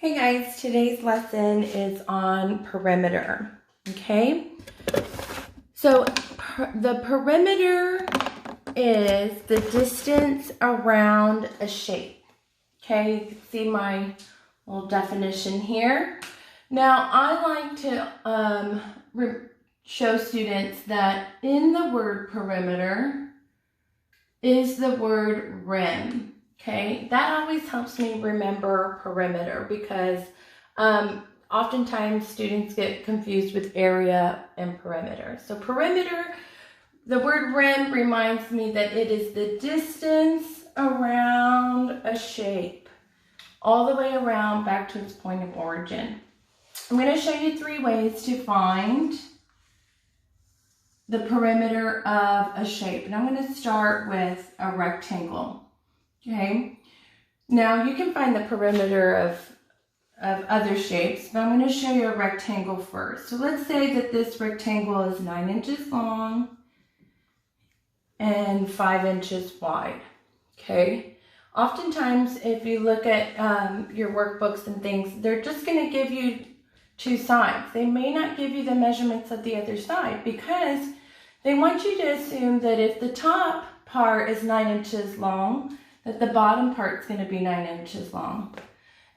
Hey guys, today's lesson is on perimeter, okay? So the perimeter is the distance around a shape, okay? You can see my little definition here. Now, I like to show students that in the word perimeter is the word rim. Okay, that always helps me remember perimeter because oftentimes students get confused with area and perimeter. So perimeter, the word rim reminds me that it is the distance around a shape, all the way around back to its point of origin. I'm going to show you 3 ways to find the perimeter of a shape. And I'm going to start with a rectangle. Okay, now you can find the perimeter of other shapes, but I'm going to show you a rectangle first. So let's say that this rectangle is 9 inches long and 5 inches wide. Okay, oftentimes if you look at your workbooks and things, they're just going to give you 2 sides. They may not give you the measurements of the other side because they want you to assume that if the top part is 9 inches long, that the bottom part is going to be 9 inches long.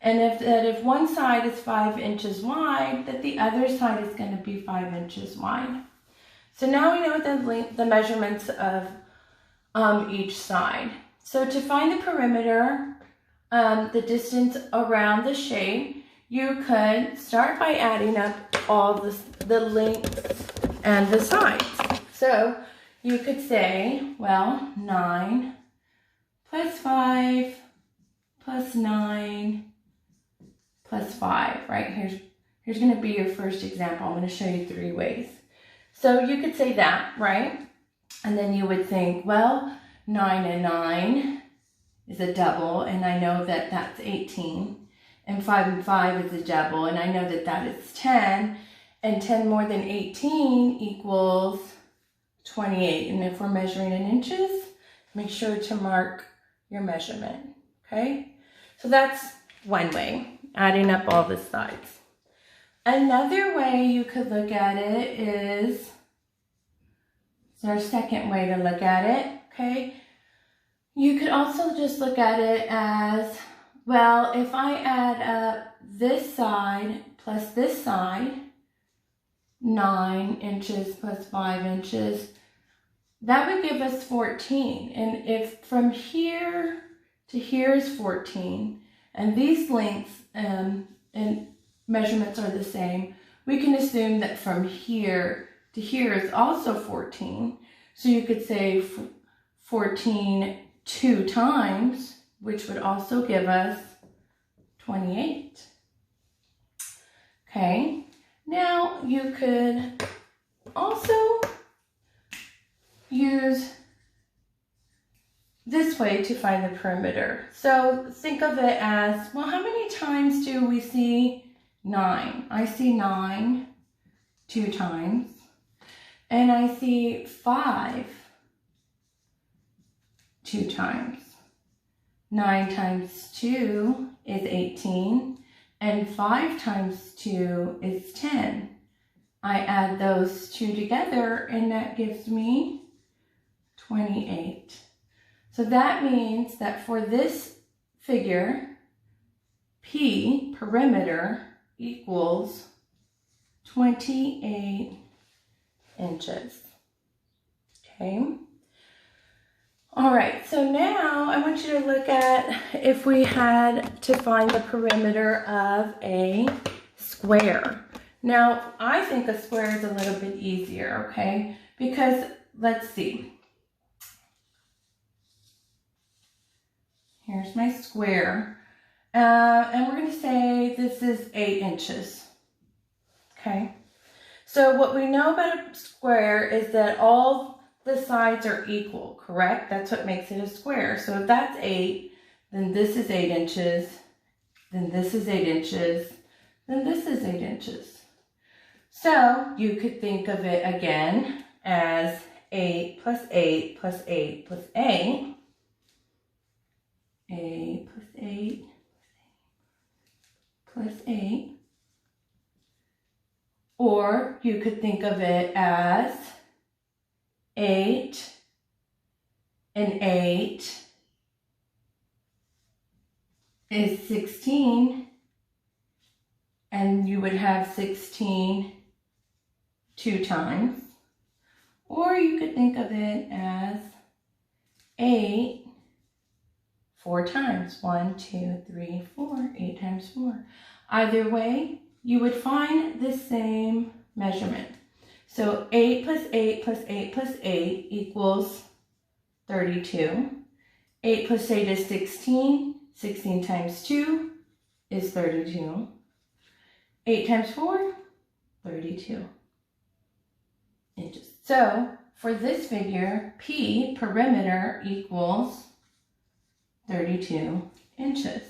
And if one side is 5 inches wide, that the other side is going to be 5 inches wide. So now we know the measurements of each side. So to find the perimeter, the distance around the shape, you could start by adding up all the lengths and the sides. So you could say, well, 9 plus 5 plus 9 plus 5, right? Here's going to be your first example. I'm going to show you 3 ways. So you could say that, right? And then you would think, well, 9 and 9 is a double, and I know that that's 18. And 5 and 5 is a double, and I know that that is 10. And 10 more than 18 equals 28. And if we're measuring in inches, make sure to mark your measurement, okay? So that's one way, adding up all the sides. Another way you could look at it is our second way to look at it, okay? You could also just look at it as, well, if I add up this side plus this side, 9 inches plus 5 inches, that would give us 14. And if from here to here is 14, and these lengths and measurements are the same, we can assume that from here to here is also 14. So you could say 14 2 times, which would also give us 28. Okay, now you could also use this way to find the perimeter. So think of it as, well, how many times do we see 9? I see 9 2 times, and I see 5 2 times. 9 times 2 is 18, and 5 times 2 is 10. I add those 2 together, and that gives me 28. So that means that for this figure, P, perimeter, equals 28 inches. Okay. All right, so now I want you to look at if we had to find the perimeter of a square. Now, I think a square is a little bit easier, okay? Because let's see. Here's my square. And we're going to say this is 8 inches. Okay. So what we know about a square is that all the sides are equal, correct? That's what makes it a square. So if that's 8, then this is 8 inches, then this is 8 inches, then this is 8 inches. So you could think of it again as 8 plus 8 plus 8 plus 8. 8 plus 8 plus 8. Or you could think of it as 8 and 8 is 16, and you would have 16 2 times. Or you could think of it as 8 4 times. 1, 2, 3, 4. 8 times 4. Either way, you would find the same measurement. So 8 plus 8 plus 8 plus 8 equals 32. 8 plus 8 is 16. 16 times 2 is 32. 8 times 4, 32 inches. So for this figure, P, perimeter, equals 32 inches.